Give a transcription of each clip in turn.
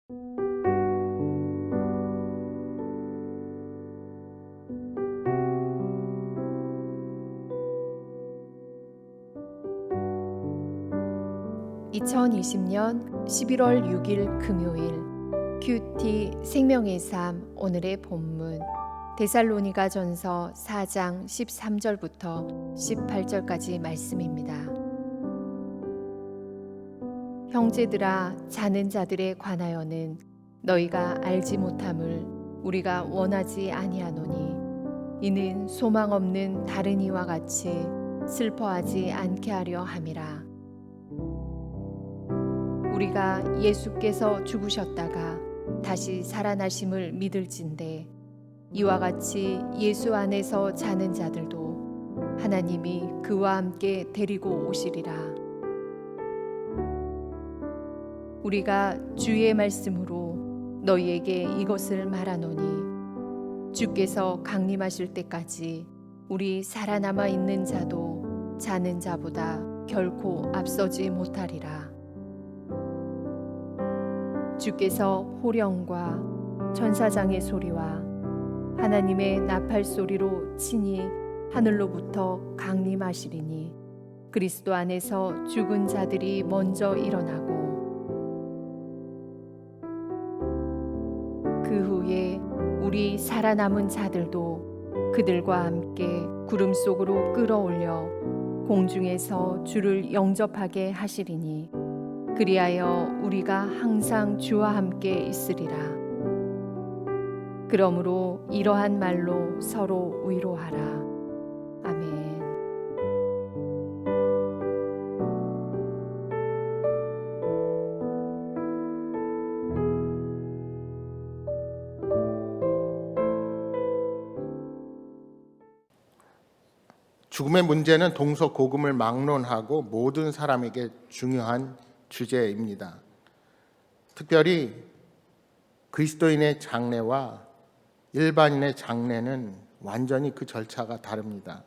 (2020년 11월 6일) 금요일 큐티 생명의 삶. 오늘의 본문 데살로니가전서 4장 13절부터 18절까지 말씀입니다. 형제들아, 자는 자들에 관하여는 너희가 알지 못함을 우리가 원하지 아니하노니, 이는 소망 없는 다른 이와 같이 슬퍼하지 않게 하려 함이라. 우리가 예수께서 죽으셨다가 다시 살아나심을 믿을진대, 이와 같이 예수 안에서 자는 자들도 하나님이 그와 함께 데리고 오시리라. 우리가 주의 말씀으로 너희에게 이것을 말하노니, 주께서 강림하실 때까지 우리 살아남아 있는 자도 자는 자보다 결코 앞서지 못하리라. 주께서 호령과 천사장의 소리와 하나님의 나팔 소리로 친히 하늘로부터 강림하시리니, 그리스도 안에서 죽은 자들이 먼저 일어나고, 그 후에 우리 살아남은 자들도 그들과 함께 구름 속으로 끌어올려 공중에서 주를 영접하게 하시리니, 그리하여 우리가 항상 주와 함께 있으리라. 그러므로 이러한 말로 서로 위로하라. 아멘. 죽음의 문제는 동서고금을 막론하고 모든 사람에게 중요한 주제입니다. 특별히 그리스도인의 장례와 일반인의 장례는 완전히 그 절차가 다릅니다.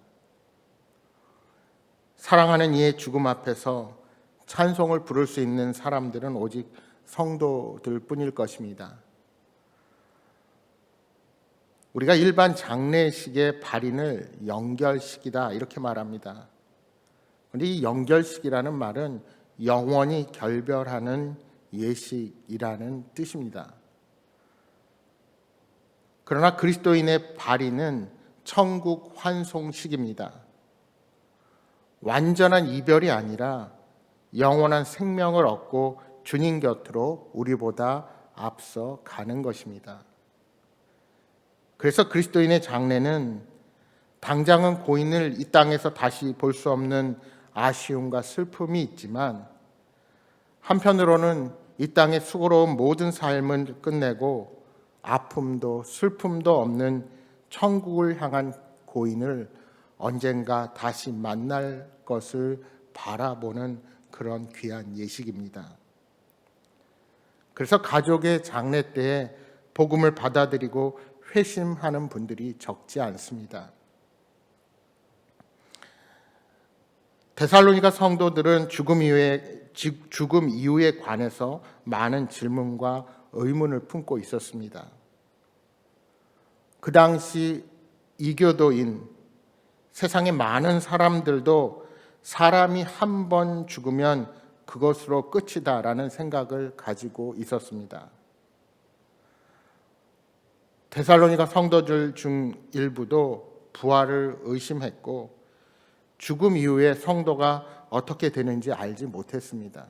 사랑하는 이의 죽음 앞에서 찬송을 부를 수 있는 사람들은 오직 성도들 뿐일 것입니다. 우리가 일반 장례식의 발인을 영결식이다 이렇게 말합니다. 그런데 이 영결식이라는 말은 영원히 결별하는 예식이라는 뜻입니다. 그러나 그리스도인의 발인은 천국 환송식입니다. 완전한 이별이 아니라 영원한 생명을 얻고 주님 곁으로 우리보다 앞서 가는 것입니다. 그래서 그리스도인의 장례는 당장은 고인을 이 땅에서 다시 볼 수 없는 아쉬움과 슬픔이 있지만, 한편으로는 이 땅의 수고로운 모든 삶을 끝내고 아픔도 슬픔도 없는 천국을 향한 고인을 언젠가 다시 만날 것을 바라보는 그런 귀한 예식입니다. 그래서 가족의 장례 때에 복음을 받아들이고 회심하는 분들이 적지 않습니다. 데살로니가 성도들은 죽음 이후에 관해서 많은 질문과 의문을 품고 있었습니다. 그 당시 이교도인 세상의 많은 사람들도 사람이 한 번 죽으면 그것으로 끝이다라는 생각을 가지고 있었습니다. 데살로니가 성도들 중 일부도 부활을 의심했고, 죽음 이후에 성도가 어떻게 되는지 알지 못했습니다.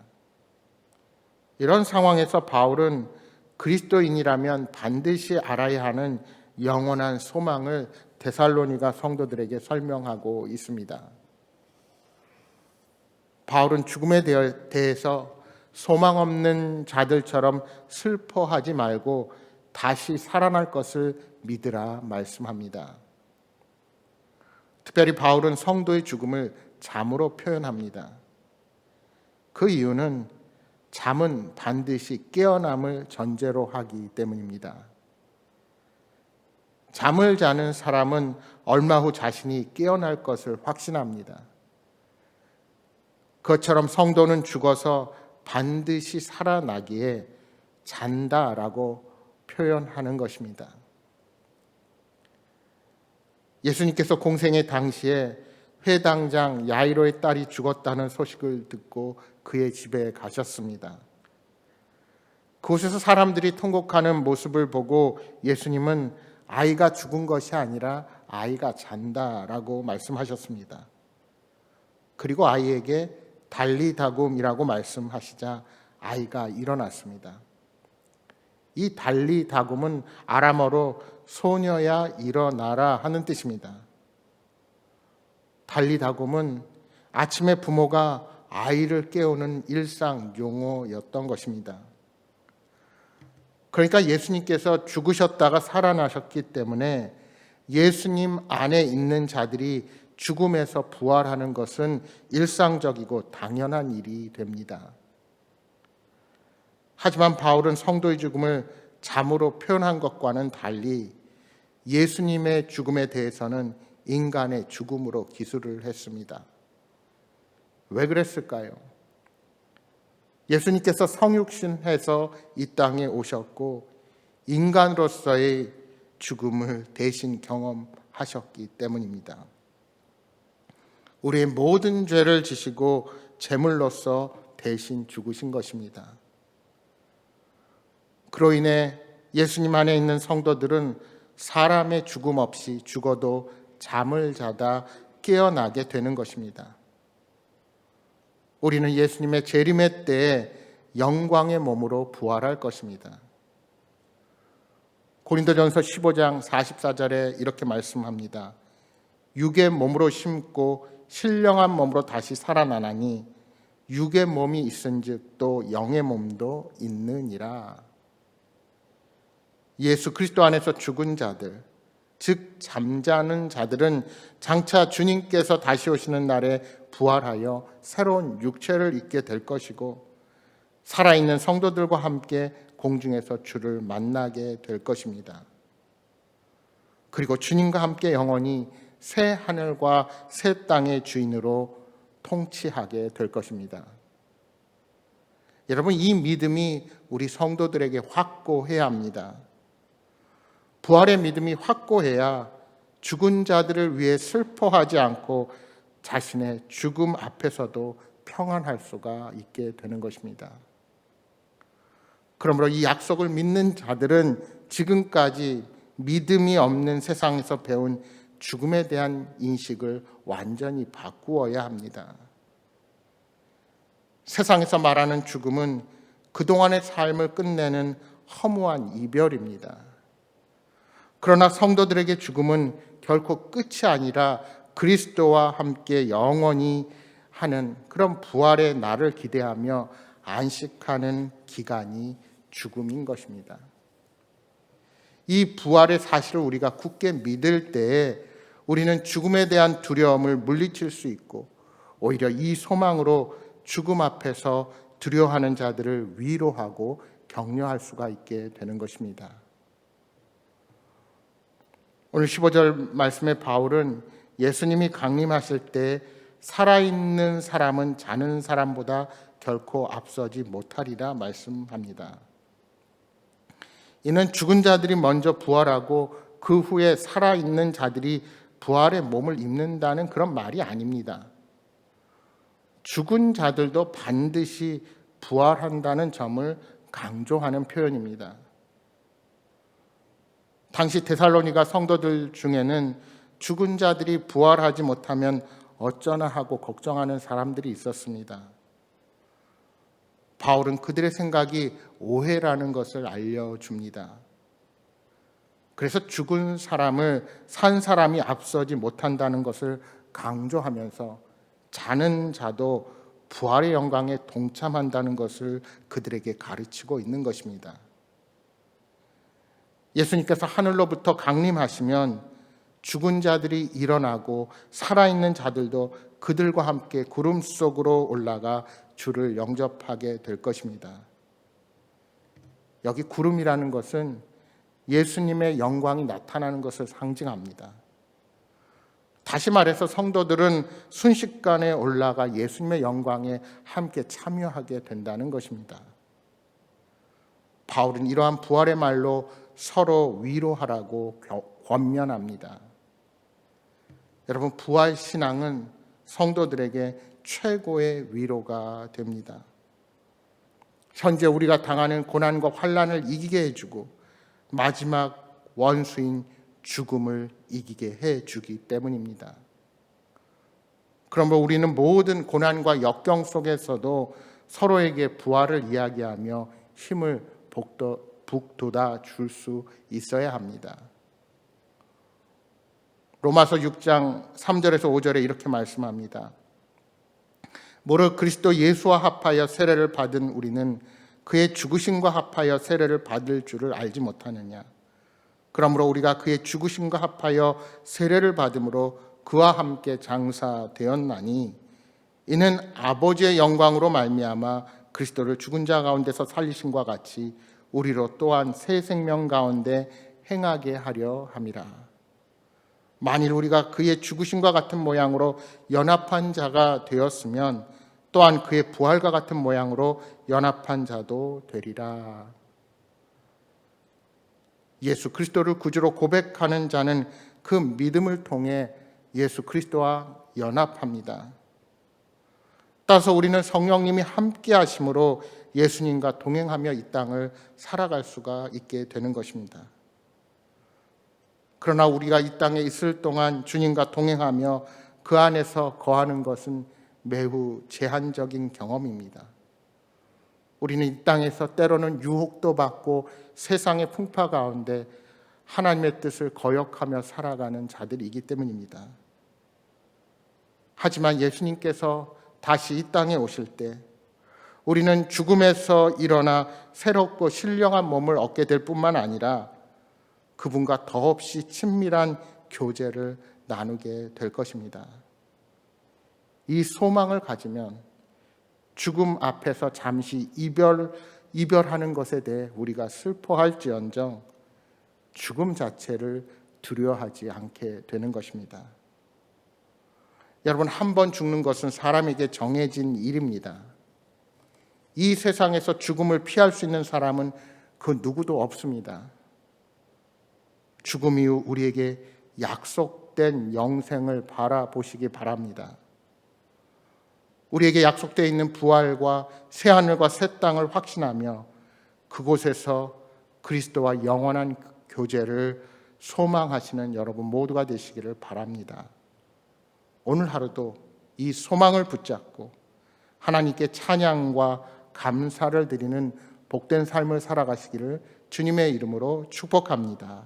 이런 상황에서 바울은 그리스도인이라면 반드시 알아야 하는 영원한 소망을 데살로니가 성도들에게 설명하고 있습니다. 바울은 죽음에 대해서 소망 없는 자들처럼 슬퍼하지 말고 다시 살아날 것을 믿으라 말씀합니다. 특별히 바울은 성도의 죽음을 잠으로 표현합니다. 그 이유는 잠은 반드시 깨어남을 전제로 하기 때문입니다. 잠을 자는 사람은 얼마 후 자신이 깨어날 것을 확신합니다. 그것처럼 성도는 죽어서 반드시 살아나기에 잔다라고 표현하는 것입니다. 예수님께서 공생의 당시에 회당장 야이로의 딸이 죽었다는 소식을 듣고 그의 집에 가셨습니다. 그곳에서 사람들이 통곡하는 모습을 보고 예수님은 아이가 죽은 것이 아니라 아이가 잔다라고 말씀하셨습니다. 그리고 아이에게 달리다굼이라고 말씀하시자 아이가 일어났습니다. 이 달리다굼은 아람어로 소녀야 일어나라 하는 뜻입니다. 달리다굼은 아침에 부모가 아이를 깨우는 일상 용어였던 것입니다. 그러니까 예수님께서 죽으셨다가 살아나셨기 때문에 예수님 안에 있는 자들이 죽음에서 부활하는 것은 일상적이고 당연한 일이 됩니다. 하지만 바울은 성도의 죽음을 잠으로 표현한 것과는 달리 예수님의 죽음에 대해서는 인간의 죽음으로 기술을 했습니다. 왜 그랬을까요? 예수님께서 성육신해서 이 땅에 오셨고 인간으로서의 죽음을 대신 경험하셨기 때문입니다. 우리의 모든 죄를 지시고 제물로서 대신 죽으신 것입니다. 그로 인해 예수님 안에 있는 성도들은 사람의 죽음 없이 죽어도 잠을 자다 깨어나게 되는 것입니다. 우리는 예수님의 재림의 때에 영광의 몸으로 부활할 것입니다. 고린도전서 15장 44절에 이렇게 말씀합니다. 육의 몸으로 심고 신령한 몸으로 다시 살아나나니 육의 몸이 있은즉 또 영의 몸도 있느니라. 예수 그리스도 안에서 죽은 자들, 즉 잠자는 자들은 장차 주님께서 다시 오시는 날에 부활하여 새로운 육체를 입게 될 것이고 살아있는 성도들과 함께 공중에서 주를 만나게 될 것입니다. 그리고 주님과 함께 영원히 새 하늘과 새 땅의 주인으로 통치하게 될 것입니다. 여러분, 이 믿음이 우리 성도들에게 확고해야 합니다. 부활의 믿음이 확고해야 죽은 자들을 위해 슬퍼하지 않고 자신의 죽음 앞에서도 평안할 수가 있게 되는 것입니다. 그러므로 이 약속을 믿는 자들은 지금까지 믿음이 없는 세상에서 배운 죽음에 대한 인식을 완전히 바꾸어야 합니다. 세상에서 말하는 죽음은 그동안의 삶을 끝내는 허무한 이별입니다. 그러나 성도들에게 죽음은 결코 끝이 아니라 그리스도와 함께 영원히 하는 그런 부활의 날을 기대하며 안식하는 기간이 죽음인 것입니다. 이 부활의 사실을 우리가 굳게 믿을 때에 우리는 죽음에 대한 두려움을 물리칠 수 있고 오히려 이 소망으로 죽음 앞에서 두려워하는 자들을 위로하고 격려할 수가 있게 되는 것입니다. 오늘 15절 말씀의 바울은 예수님이 강림하실 때 살아있는 사람은 자는 사람보다 결코 앞서지 못하리라 말씀합니다. 이는 죽은 자들이 먼저 부활하고 그 후에 살아있는 자들이 부활의 몸을 입는다는 그런 말이 아닙니다. 죽은 자들도 반드시 부활한다는 점을 강조하는 표현입니다. 당시 데살로니가 성도들 중에는 죽은 자들이 부활하지 못하면 어쩌나 하고 걱정하는 사람들이 있었습니다. 바울은 그들의 생각이 오해라는 것을 알려줍니다. 그래서 죽은 사람을 산 사람이 앞서지 못한다는 것을 강조하면서 자는 자도 부활의 영광에 동참한다는 것을 그들에게 가르치고 있는 것입니다. 예수님께서 하늘로부터 강림하시면 죽은 자들이 일어나고 살아있는 자들도 그들과 함께 구름 속으로 올라가 주를 영접하게 될 것입니다. 여기 구름이라는 것은 예수님의 영광이 나타나는 것을 상징합니다. 다시 말해서 성도들은 순식간에 올라가 예수님의 영광에 함께 참여하게 된다는 것입니다. 바울은 이러한 부활의 말로 서로 위로하라고 권면합니다. 여러분, 부활 신앙은 성도들에게 최고의 위로가 됩니다. 현재 우리가 당하는 고난과 환난을 이기게 해주고 마지막 원수인 죽음을 이기게 해주기 때문입니다. 그러므로 우리는 모든 고난과 역경 속에서도 서로에게 부활을 이야기하며 힘을 북돋아 줄 수 있어야 합니다. 로마서 6장 3절에서 5절에 이렇게 말씀합니다. 무릇 그리스도 예수와 합하여 세례를 받은 우리는 그의 죽으심과 합하여 세례를 받을 줄을 알지 못하느냐. 그러므로 우리가 그의 죽으심과 합하여 세례를 받음으로 그와 함께 장사되었나니 이는 아버지의 영광으로 말미암아 그리스도를 죽은 자 가운데서 살리심과 같이 우리로 또한 새 생명 가운데 행하게 하려 함이라. 만일 우리가 그의 죽으심과 같은 모양으로 연합한 자가 되었으면 또한 그의 부활과 같은 모양으로 연합한 자도 되리라. 예수 그리스도를 구주로 고백하는 자는 그 믿음을 통해 예수 그리스도와 연합합니다. 따라서 우리는 성령님이 함께 하심으로 예수님과 동행하며 이 땅을 살아갈 수가 있게 되는 것입니다. 그러나 우리가 이 땅에 있을 동안 주님과 동행하며 그 안에서 거하는 것은 매우 제한적인 경험입니다. 우리는 이 땅에서 때로는 유혹도 받고 세상의 풍파 가운데 하나님의 뜻을 거역하며 살아가는 자들이기 때문입니다. 하지만 예수님께서 다시 이 땅에 오실 때 우리는 죽음에서 일어나 새롭고 신령한 몸을 얻게 될 뿐만 아니라 그분과 더없이 친밀한 교제를 나누게 될 것입니다. 이 소망을 가지면 죽음 앞에서 잠시 이별하는 것에 대해 우리가 슬퍼할지언정 죽음 자체를 두려워하지 않게 되는 것입니다. 여러분, 한 번 죽는 것은 사람에게 정해진 일입니다. 이 세상에서 죽음을 피할 수 있는 사람은 그 누구도 없습니다. 죽음 이후 우리에게 약속된 영생을 바라보시기 바랍니다. 우리에게 약속되어 있는 부활과 새하늘과 새 땅을 확신하며 그곳에서 그리스도와 영원한 교제를 소망하시는 여러분 모두가 되시기를 바랍니다. 오늘 하루도 이 소망을 붙잡고 하나님께 찬양과 감사를 드리는 복된 삶을 살아가시기를 주님의 이름으로 축복합니다.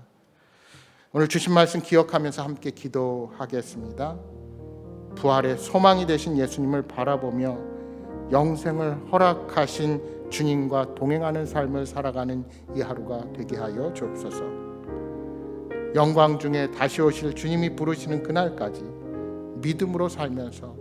오늘 주신 말씀 기억하면서 함께 기도하겠습니다. 부활의 소망이 되신 예수님을 바라보며 영생을 허락하신 주님과 동행하는 삶을 살아가는 이 하루가 되게 하여 주옵소서. 영광 중에 다시 오실 주님이 부르시는 그날까지 믿음으로 살면서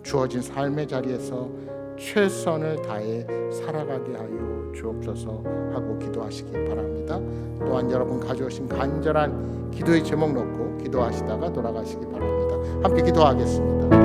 주어진 삶의 자리에서 최선을 다해 살아가게 하여 주옵소서 하고 기도하시기 바랍니다. 또한 여러분 가져오신 간절한 기도의 제목 놓고 기도하시다가 돌아가시기 바랍니다. 함께 기도하겠습니다.